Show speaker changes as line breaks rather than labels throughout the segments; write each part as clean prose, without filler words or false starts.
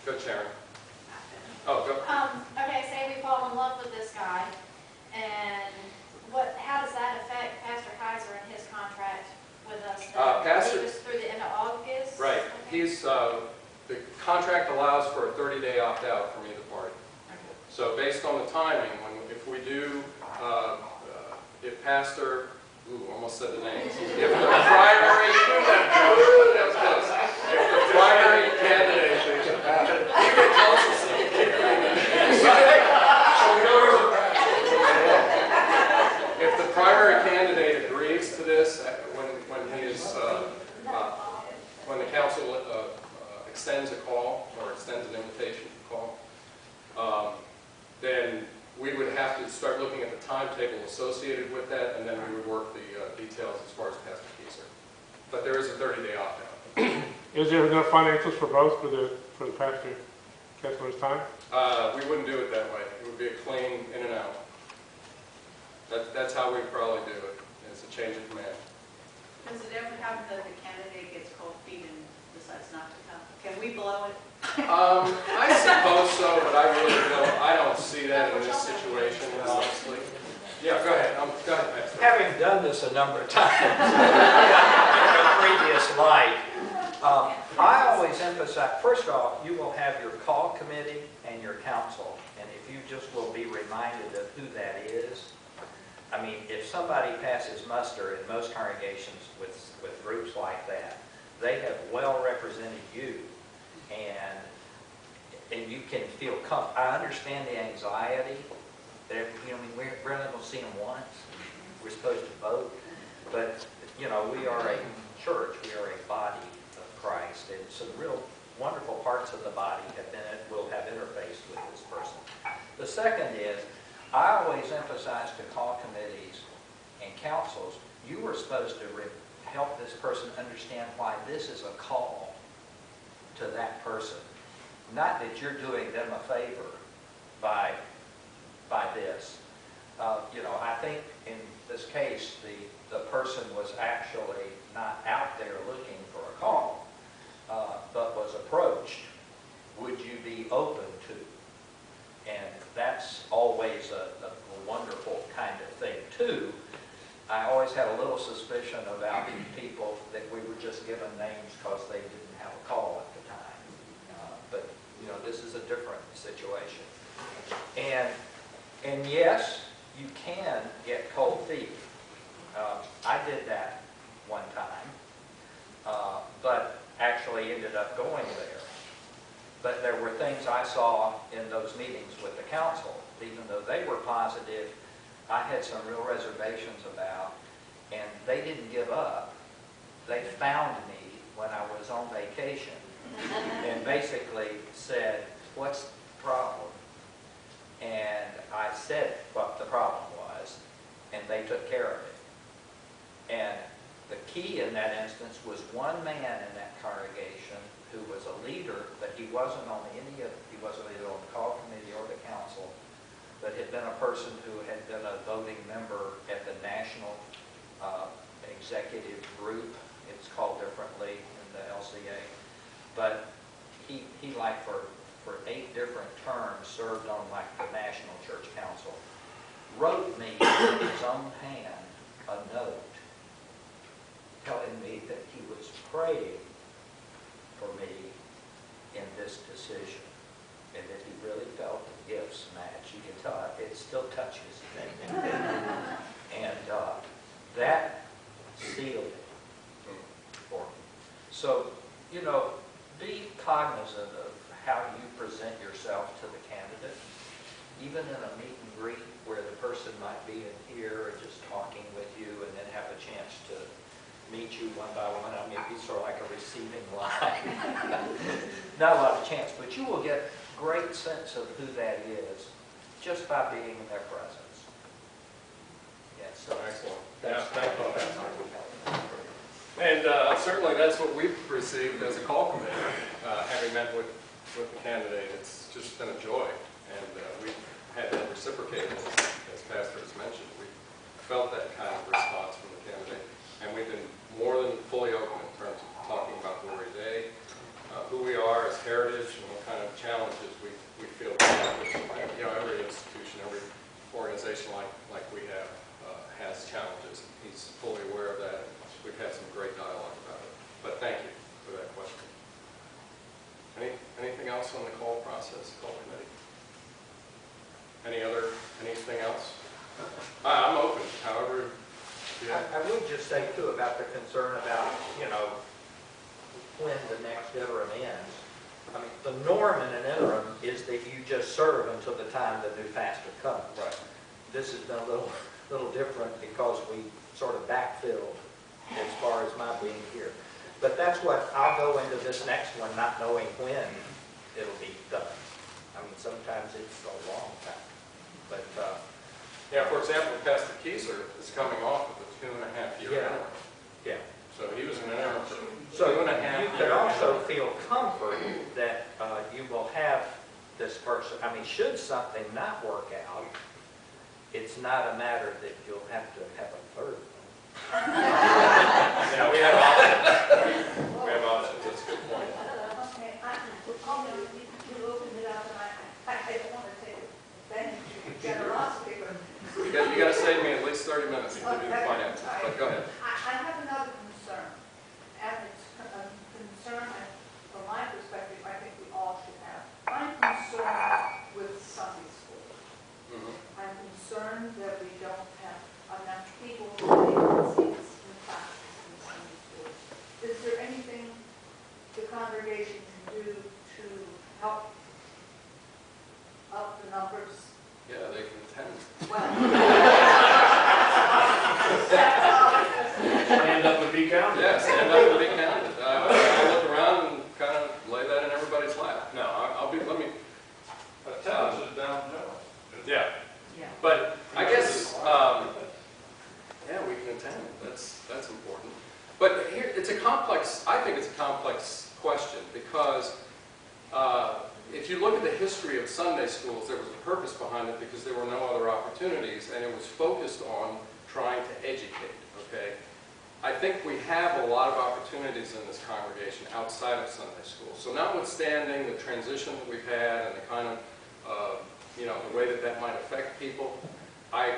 Go, Sharon. Oh, go.
Okay, say we fall in love with this guy, and how does that affect Pastor Kaiser and his contract with us?
Pastor,
he was through the end of August?
Right.
Okay.
He's, the contract allows for a 30-day opt-out from either party.
Okay.
So based on the timing, if we do, if Pastor, almost said the names, if the primary, that was close. If the primary candidate, you get close. If the primary candidate agrees to this, when he is, when the council extends a call or extends an invitation to call, then we would have to start looking at the timetable associated with that, and then we would work the details as far as Pastor Kaiser. But there is a 30-day opt-out.
Is there enough financials for both for the pastor Kessler's time?
We wouldn't do it that way. It would be a clean in and out. That's how we probably do it. It's a change of command.
Does it ever happen that the candidate gets cold feet and decides not to come? Can we blow it?
I suppose so, but I don't see that in this situation, honestly. Yeah, go ahead. Go ahead, Pastor.
Having done this a number of times in a previous life, I always emphasize, first off, you will have your call committee and your council, and if you just will be reminded of who that is. I mean, if somebody passes muster in most congregations with groups like that, they have well represented you, and you can feel comfortable. I understand the anxiety. That, you know, I mean, we're only going to see them once. We're supposed to vote, but you know, we are a church. We are a body of Christ, and some real wonderful parts of the body will have interfaced with this person. The second is, I always emphasize to call committees and councils, you were supposed to help this person understand why this is a call to that person. Not that you're doing them a favor by this. You know, I think in this case, the person was actually not out there looking for a call, but was approached. Would you be open to? And that's always a wonderful kind of thing, too. I always had a little suspicion about people that we were just given names because they didn't have a call at the time. But, you know, this is a different situation. And yes, you can get cold feet. I did that one time, but actually ended up going there. But there were things I saw in those meetings with the council, even though they were positive, I had some real reservations about, and they didn't give up. They found me when I was on vacation and basically said, "What's the problem?" And I said what the problem was, and they took care of it. And the key in that instance was one man in that congregation who was a leader, but he wasn't on he wasn't either on the call committee or the council, but had been a person who had been a voting member at the national executive group. It's called differently in the LCA. But he like for 8 different terms served on like the National Church Council, wrote me with his own hand a note telling me that he was praying for me in this decision, and that he really felt the gifts match. You can tell it still touches me. And that sealed it for me. So, you know, be cognizant of how you present yourself to the candidate, even in a meet and greet where the person might be in here and just talking with you, and then have a chance to meet you one by one. I mean, it'd be sort of like a receiving line. Not a lot of chance, but you will get great sense of who that is just by being in their presence. Yes. So
excellent.
Yeah,
thank you. And certainly that's what we've received as a call committee, having met with the candidate. It's just been a joy, and we've had that reciprocated, as Pastor has mentioned. We felt that kind of response from the candidate, and we've been more than fully open in terms of talking about Glory Day, who we are as heritage, and what kind of else on the call process, call committee? Anything else? I'm open, however, yeah.
I would just say too about the concern about, when the next interim ends. I mean, the norm in an interim is that you just serve until the time the new pastor comes.
Right.
This has been a little different because we sort of backfilled as far as my being here. But that's what, I'll go into this next one not knowing when it'll be done. I mean, sometimes it's a long time. But,
Yeah, for example, Pastor Kieser is coming off of a 2.5-year
Yeah.
interim.
yeah.
So he was an interim for
So
2.5
you
years.
could also feel comfort that you will have this person. I mean, should something not work out, it's not a matter that you'll have to have a third one.
Yeah, we have options. We have options, that's a good point.
Okay, you opened it up, and I don't want to take advantage of your generosity, but
You got to save me at least 30 minutes to give you the finances, but go ahead.
I have another concern. And it's a concern, and from my perspective, I think we all should have. I'm concerned with Sunday school.
Mhm.
I'm concerned that we don't have enough people to take seats in classes in Sunday school. Is there anything the congregation can do to help up the numbers?
Yeah, they can attend.
Stand up and be counted.
Yeah, stand up and be counted. I'll look around and kind of lay that in everybody's lap. No, let me,
Attendance is down, Joe.
yeah.
Yeah.
But I guess, yeah, we can attend. That's important. But here, I think it's a complex question because if you look at the history of Sunday schools, there was a purpose behind it because there were no other opportunities, and it was focused on trying to educate, okay? I think we have a lot of opportunities in this congregation outside of Sunday school. So notwithstanding the transition that we've had and the kind of, the way that might affect people, I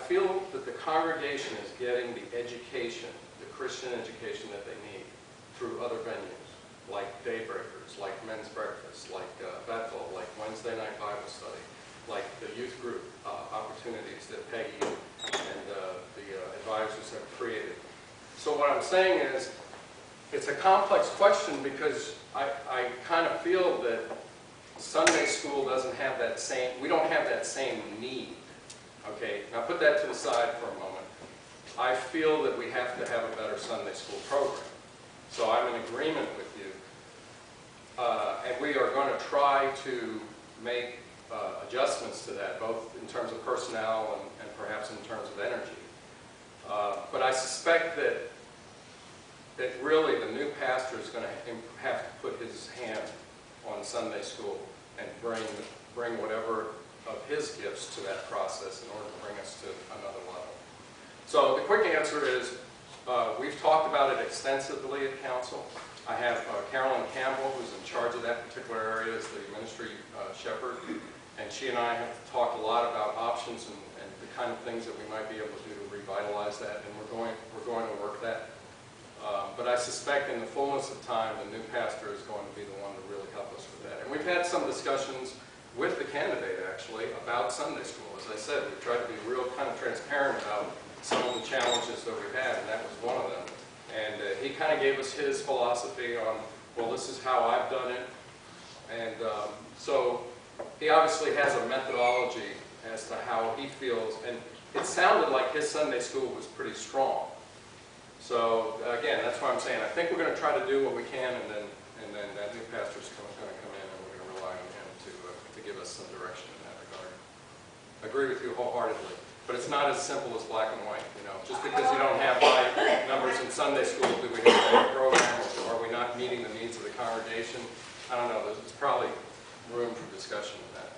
feel that the congregation is getting the education, the Christian education that they need through other venues, like Daybreakers, like Men's Breakfast, like Bethel, like Wednesday night Bible study, like the youth group opportunities that Peggy and the advisors have created. So what I'm saying is, it's a complex question because I kind of feel that Sunday school doesn't have that same, we don't have that same need. Okay, now put that to the side for a moment. I feel that we have to have a better Sunday school program. So I'm in agreement with you. And we are going to try to make adjustments to that, both in terms of personnel and perhaps in terms of energy. But I suspect that really the new pastor is going to have to put his hand on Sunday school and bring whatever of his gifts to that process in order to bring us to another level. So the quick answer is, we've talked about it extensively at council. I have Carolyn Campbell, who's in charge of that particular area as the ministry shepherd, and she and I have talked a lot about options and the kind of things that we might be able to do to revitalize that, and we're going to work that. But I suspect in the fullness of time, the new pastor is going to be the one to really help us with that. And we've had some discussions with the candidate, actually, about Sunday school. As I said, we've tried to be real kind of transparent about some of the challenges that we've had, and that was one of them. And he kind of gave us his philosophy on, well, this is how I've done it. And so he obviously has a methodology as to how he feels. And it sounded like his Sunday school was pretty strong. So again, that's why I'm saying I think we're going to try to do what we can, and then that new pastor's going to come in, and we're going to rely on him to give us some direction in that regard. I agree with you wholeheartedly. But it's not as simple as black and white, Just because you don't have high numbers in Sunday school, do we have a better program, or are we not meeting the needs of the congregation? I don't know. There's probably room for discussion in that.